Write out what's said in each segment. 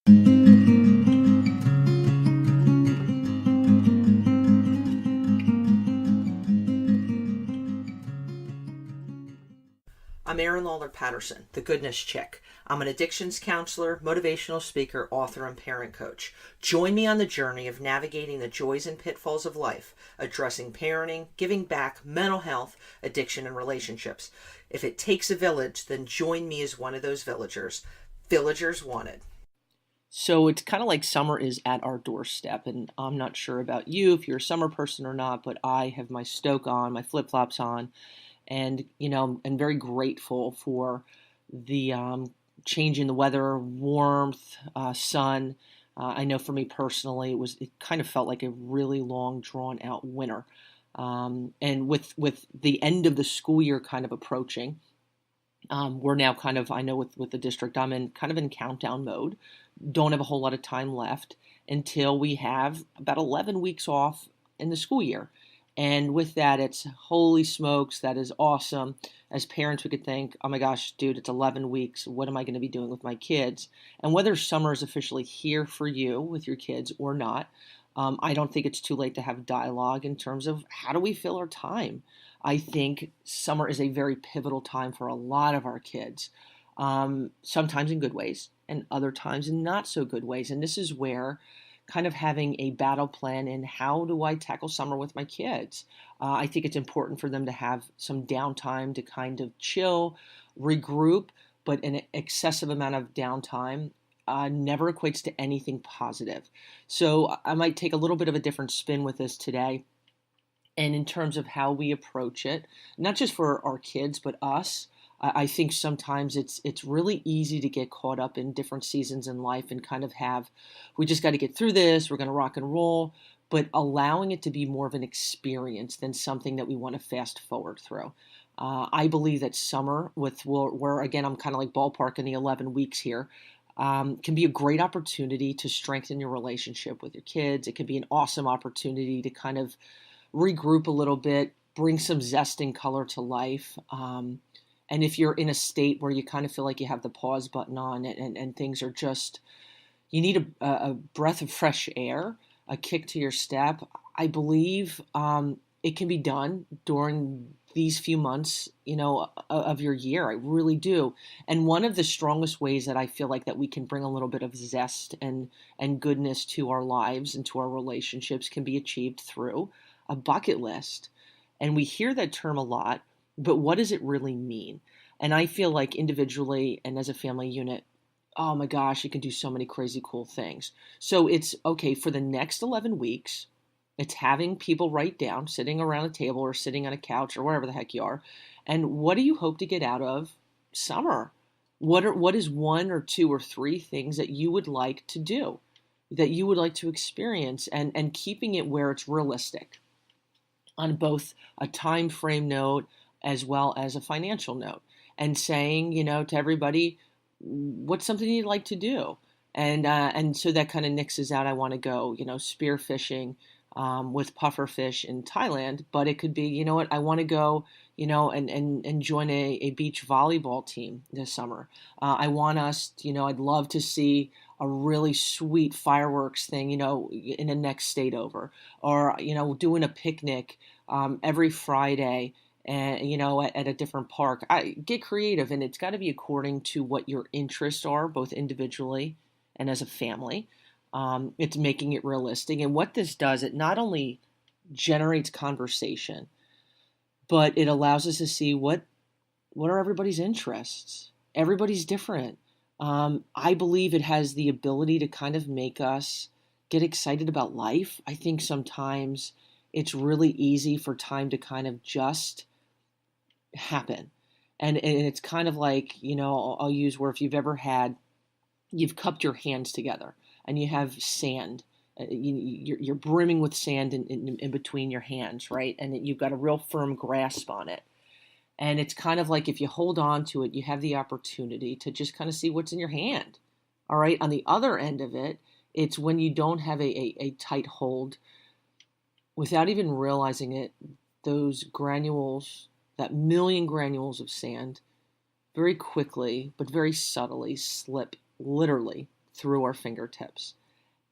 I'm Erin Lawler Patterson, the Goodness Chick. I'm an addictions counselor, motivational speaker, author, and parent coach. Join me on the journey of navigating the joys and pitfalls of life, addressing parenting, giving back, mental health, addiction, and relationships. If it takes a village, then join me as one of those villagers. Villagers wanted. So it's kind of like summer is at our doorstep, and I'm not sure about you if you're a summer person or not, but I have my stoke on, my flip-flops on, and I'm very grateful for the change in the weather, warmth, sun. I know for me personally, it kind of felt like a really long, drawn out winter. And with the end of the school year kind of approaching, we're now kind of, I know with the district I'm in, kind of in countdown mode. Don't have a whole lot of time left until we have about 11 weeks off in the school year. And with that, it's holy smokes, that is awesome. As parents, we could think, oh my gosh, dude, it's 11 weeks. What am I going to be doing with my kids? And whether summer is officially here for you with your kids or not, I don't think it's too late to have dialogue in terms of how do we fill our time. I think summer is a very pivotal time for a lot of our kids, sometimes in good ways and other times in not so good ways. And this is where kind of having a battle plan in how do I tackle summer with my kids. I think it's important for them to have some downtime to kind of chill, regroup, but an excessive amount of downtime never equates to anything positive. So I might take a little bit of a different spin with this today. And in terms of how we approach it, not just for our kids, but us, I think sometimes it's really easy to get caught up in different seasons in life and kind of we just got to get through this, we're going to rock and roll, but allowing it to be more of an experience than something that we want to fast forward through. I believe that summer, where again, I'm kind of like ballparking the 11 weeks here, can be a great opportunity to strengthen your relationship with your kids. It can be an awesome opportunity to kind of regroup a little bit, bring some zest and color to life. And if you're in a state where you kind of feel like you have the pause button on and things are just, you need a breath of fresh air, a kick to your step, I believe it can be done during these few months, of your year. I really do. And one of the strongest ways that I feel like that we can bring a little bit of zest and goodness to our lives and to our relationships can be achieved through a bucket list. And we hear that term a lot, but what does it really mean? And I feel like individually and as a family unit, oh my gosh, you can do so many crazy cool things. So it's okay for the next 11 weeks. It's having people write down, sitting around a table or sitting on a couch or wherever the heck you are. And what do you hope to get out of summer? What is one or two or three things that you would like to do, that you would like to experience, and keeping it where it's realistic on both a time frame note as well as a financial note, and saying, to everybody, what's something you'd like to do? And so that kind of nixes out, I want to go, spear fishing with puffer fish in Thailand, but it could be, I want to go, and join a beach volleyball team this summer. I want us, I'd love to see a really sweet fireworks thing, in the next state over, or, doing a picnic every Friday and at a different park. I get creative, and it's got to be according to what your interests are, both individually and as a family. It's making it realistic. And what this does, it not only generates conversation, but it allows us to see what are everybody's interests. Everybody's different. I believe it has the ability to kind of make us get excited about life. I think sometimes it's really easy for time to kind of just happen. And it's kind of like, I'll use where if you've cupped your hands together and you have sand, you're brimming with sand in between your hands, right? And you've got a real firm grasp on it. And it's kind of like if you hold on to it, you have the opportunity to just kind of see what's in your hand. All right. On the other end of it, it's when you don't have a tight hold, without even realizing it, those granules, that million granules of sand, very quickly, but very subtly slip literally through our fingertips.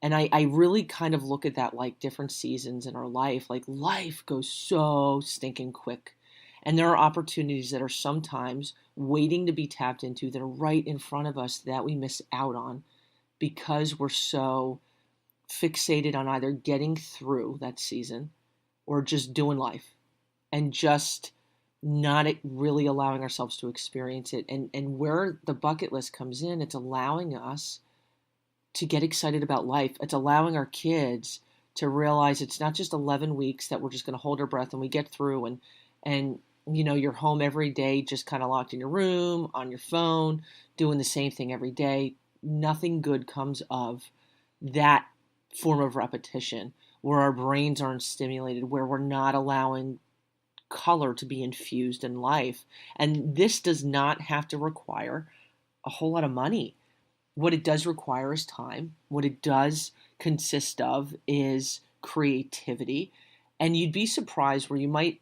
And I really kind of look at that like different seasons in our life. Like life goes so stinking quick. And there are opportunities that are sometimes waiting to be tapped into that are right in front of us that we miss out on because we're so fixated on either getting through that season or just doing life and just not really allowing ourselves to experience it. And where the bucket list comes in, it's allowing us to get excited about life. It's allowing our kids to realize it's not just 11 weeks that we're just going to hold our breath and we get through and you're home every day just kind of locked in your room on your phone doing the same thing every day. Nothing good comes of that form of repetition where our brains aren't stimulated, where we're not allowing color to be infused in life. And this does not have to require a whole lot of money. What it does require is time. What it does consist of is creativity. And you'd be surprised where you might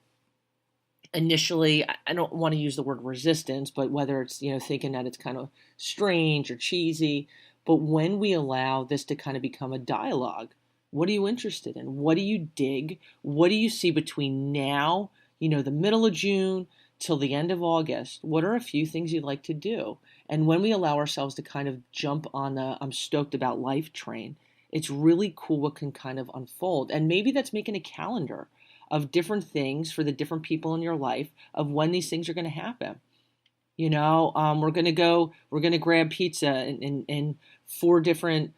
initially, I don't want to use the word resistance, but whether it's, thinking that it's kind of strange or cheesy, but when we allow this to kind of become a dialogue, what are you interested in? What do you dig? What do you see between now, the middle of June till the end of August? What are a few things you'd like to do? And when we allow ourselves to kind of jump on the I'm stoked about life train, it's really cool what can kind of unfold. And maybe that's making a calendar of different things for the different people in your life of when these things are going to happen. We're going to grab pizza in 4 different,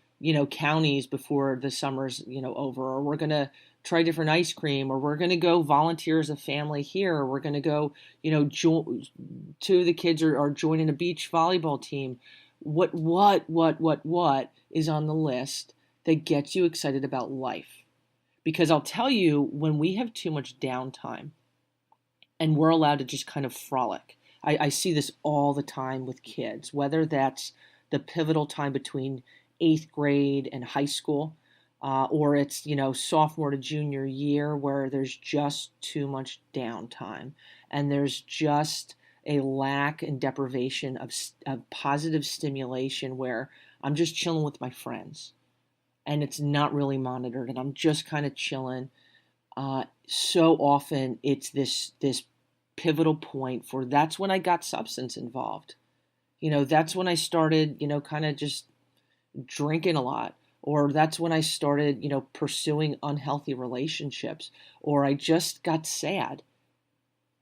counties before the summer's, over, or we're going to try different ice cream, or we're going to go volunteer as a family here, or we're going to go, 2 of the kids are joining a beach volleyball team. What is on the list that gets you excited about life? Because I'll tell you, when we have too much downtime and we're allowed to just kind of frolic, I see this all the time with kids, whether that's the pivotal time between 8th grade and high school, or it's, sophomore to junior year where there's just too much downtime and there's just a lack and deprivation of positive stimulation where I'm just chilling with my friends and it's not really monitored and I'm just kind of chilling. So often it's this pivotal point for that's when I got substance involved. That's when I started, kind of just drinking a lot, or that's when I started, pursuing unhealthy relationships, or I just got sad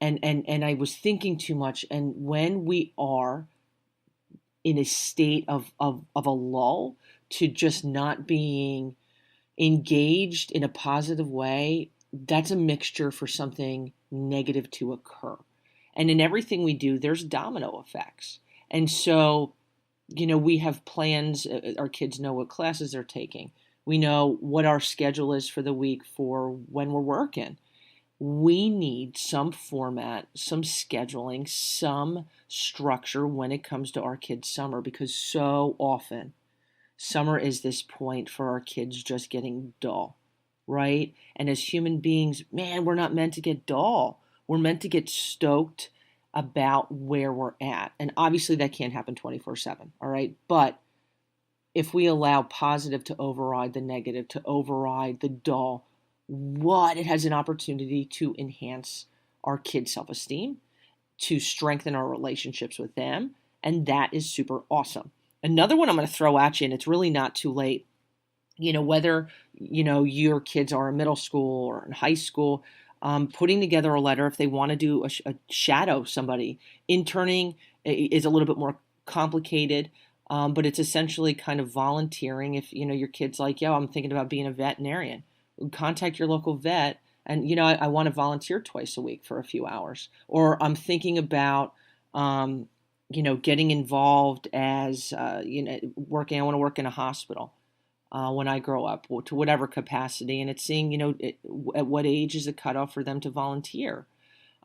and I was thinking too much. And when we are in a state of a lull to just not being engaged in a positive way, that's a mixture for something negative to occur. And in everything we do, there's domino effects. And so, we have plans. Our kids know what classes they're taking. We know what our schedule is for the week for when we're working. We need some format, some scheduling, some structure when it comes to our kids' summer, because so often summer is this point for our kids just getting dull, right? And as human beings, man, we're not meant to get dull. We're meant to get stoked about where we're at. And obviously that can't happen 24/7, all right? But if we allow positive to override the negative, to override the dull, it has an opportunity to enhance our kids' self-esteem, to strengthen our relationships with them, and that is super awesome. Another one I'm going to throw at you, and it's really not too late, whether, your kids are in middle school or in high school, putting together a letter if they want to do a shadow somebody. Interning is a little bit more complicated, but it's essentially kind of volunteering. If, your kid's like, I'm thinking about being a veterinarian, contact your local vet. And, I want to volunteer twice a week for a few hours. Or I'm thinking about, getting involved as, working. I want to work in a hospital when I grow up, to whatever capacity. And it's seeing, at what age is the cutoff for them to volunteer.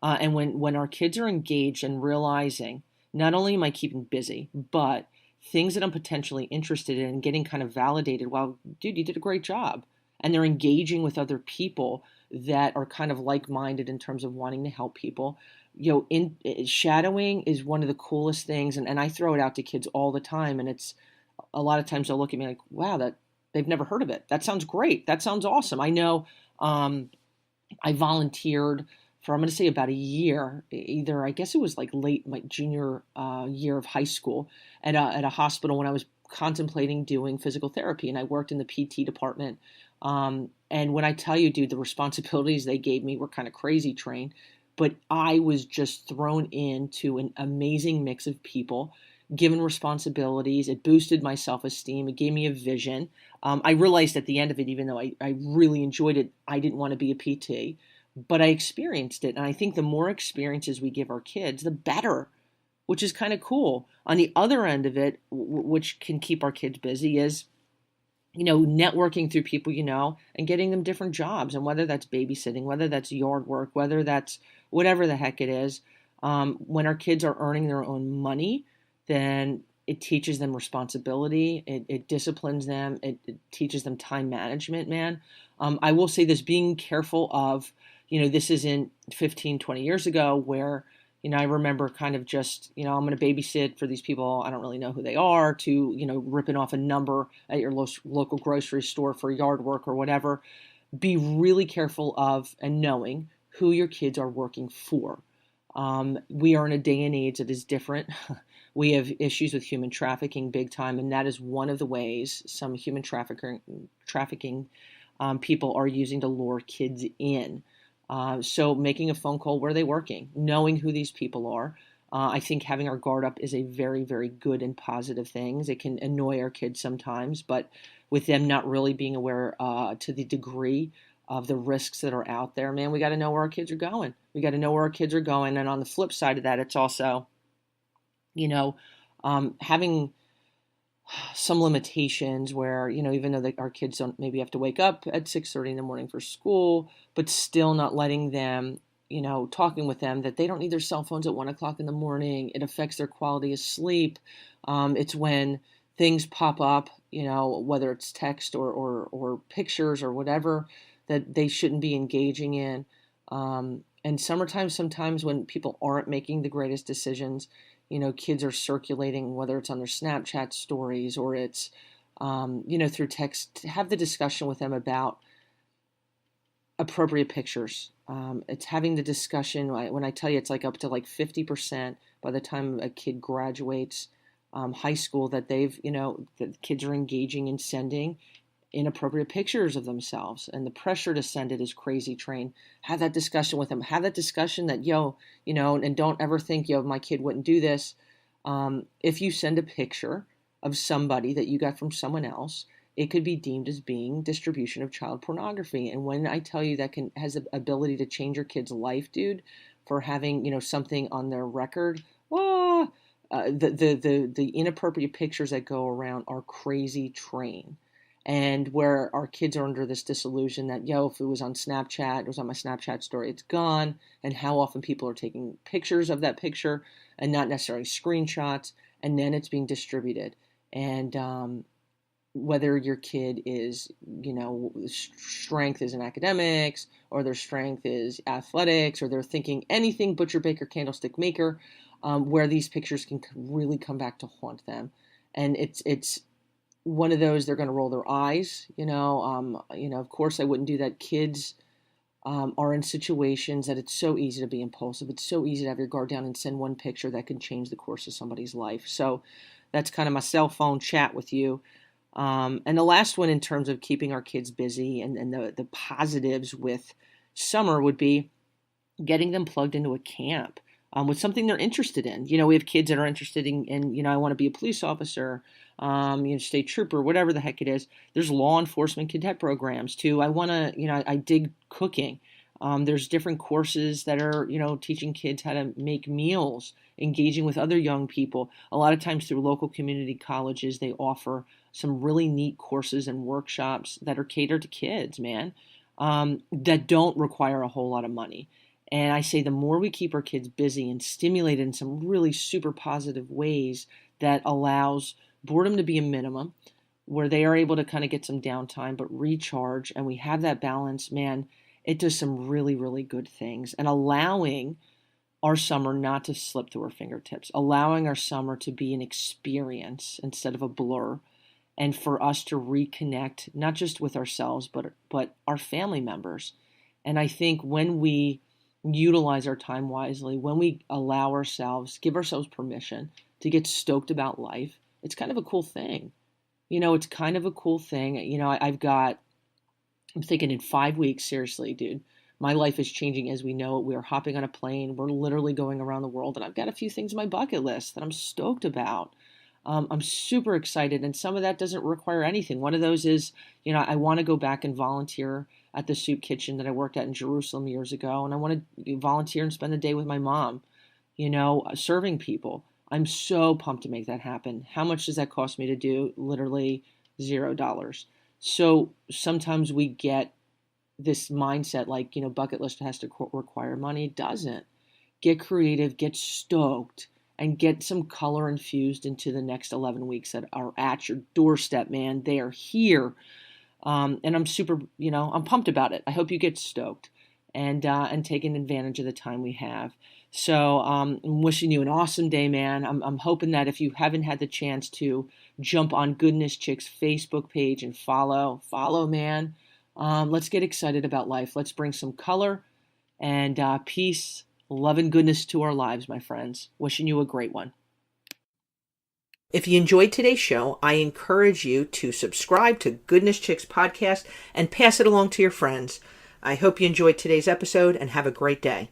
And when our kids are engaged and realizing, not only am I keeping busy, but things that I'm potentially interested in and getting kind of validated, well, dude, you did a great job. And they're engaging with other people that are kind of like-minded in terms of wanting to help people. Shadowing is one of the coolest things. And I throw it out to kids all the time. And it's a lot of times they'll look at me like, wow, that they've never heard of it. That sounds great. That sounds awesome. I know I volunteered for, I'm going to say about a year, either, I guess it was like late my junior year of high school at a hospital when I was contemplating doing physical therapy, and I worked in the PT department. And when I tell you, dude, the responsibilities they gave me were kind of crazy train, but I was just thrown into an amazing mix of people, given responsibilities. It boosted my self-esteem. It gave me a vision. I realized at the end of it, even though I really enjoyed it, I didn't want to be a PT, but I experienced it. And I think the more experiences we give our kids, the better, which is kind of cool. On the other end of it, which can keep our kids busy, is networking through people and getting them different jobs. And whether that's babysitting, whether that's yard work, whether that's whatever the heck it is, when our kids are earning their own money, then it teaches them responsibility. It disciplines them. It teaches them time management, man. I will say this, being careful of, this isn't 15, 20 years ago where, I remember kind of just, I'm going to babysit for these people. I don't really know who they are, to, ripping off a number at your local grocery store for yard work or whatever. Be really careful of and knowing who your kids are working for. We are in a day and age that is different. We have issues with human trafficking big time, and that is one of the ways some human trafficking people are using to lure kids in. So making a phone call, where are they working? Knowing who these people are. I think having our guard up is a very, very good and positive thing. It can annoy our kids sometimes, but with them not really being aware to the degree of the risks that are out there, man, we got to know where our kids are going. We got to know where our kids are going. And on the flip side of that, it's also, having some limitations where, even though our kids don't maybe have to wake up at 6:30 in the morning for school, but still not letting them, talking with them that they don't need their cell phones at 1 o'clock in the morning. It affects their quality of sleep. It's when things pop up, whether it's text or pictures or whatever, that they shouldn't be engaging in. And sometimes when people aren't making the greatest decisions, kids are circulating, whether it's on their Snapchat stories or it's, through text. Have the discussion with them about appropriate pictures. It's having the discussion, when I tell you it's like up to like 50% by the time a kid graduates high school, that that kids are engaging in sending inappropriate pictures of themselves, and the pressure to send it is crazy train. Have that discussion with them. Have that discussion that, and don't ever think, my kid wouldn't do this. If you send a picture of somebody that you got from someone else, it could be deemed as being distribution of child pornography. And when I tell you that has the ability to change your kid's life, dude, for having, something on their record, the inappropriate pictures that go around are crazy train. And where our kids are under this disillusion that, if it was on Snapchat, it was on my Snapchat story, it's gone. And how often people are taking pictures of that picture and not necessarily screenshots, and then it's being distributed. And whether your kid is, strength is in academics, or their strength is athletics, or they're thinking anything but your baker candlestick maker, where these pictures can really come back to haunt them. And it's one of those, they're going to roll their eyes, of course I wouldn't do that. Kids are in situations that it's so easy to be impulsive. It's so easy to have your guard down and send one picture that can change the course of somebody's life. So that's kind of my cell phone chat with you. And the last one in terms of keeping our kids busy and the positives with summer would be getting them plugged into a camp with something they're interested in. We have kids that are interested in I want to be a police officer, state trooper, whatever the heck it is. There's law enforcement cadet programs too. I want to, I dig cooking. There's different courses that are, teaching kids how to make meals, engaging with other young people. A lot of times through local community colleges, they offer some really neat courses and workshops that are catered to kids, man, that don't require a whole lot of money. And I say the more we keep our kids busy and stimulated in some really super positive ways that allows boredom to be a minimum, where they are able to kind of get some downtime but recharge, and we have that balance, man, it does some really, really good things. And allowing our summer not to slip through our fingertips, allowing our summer to be an experience instead of a blur, and for us to reconnect, not just with ourselves, but our family members. And I think when we utilize our time wisely, when we allow ourselves, give ourselves permission to get stoked about life, it's kind of a cool thing. It's kind of a cool thing. I'm thinking in 5 weeks, seriously, dude, my life is changing as we know it. We are hopping on a plane. We're literally going around the world. And I've got a few things on my bucket list that I'm stoked about. I'm super excited. And some of that doesn't require anything. One of those is, I want to go back and volunteer at the soup kitchen that I worked at in Jerusalem years ago. And I want to volunteer and spend the day with my mom, serving people. I'm so pumped to make that happen. How much does that cost me to do? Literally $0. So sometimes we get this mindset like, bucket list has to require money. It doesn't. Get creative, get stoked, and get some color infused into the next 11 weeks that are at your doorstep, man. They are here. And I'm super, I'm pumped about it. I hope you get stoked and taking advantage of the time we have. So I'm wishing you an awesome day, man. I'm hoping that if you haven't had the chance to jump on Goodness Chick's Facebook page and follow, man. Let's get excited about life. Let's bring some color and peace, love, and goodness to our lives, my friends. Wishing you a great one. If you enjoyed today's show, I encourage you to subscribe to Goodness Chicks podcast and pass it along to your friends. I hope you enjoyed today's episode and have a great day.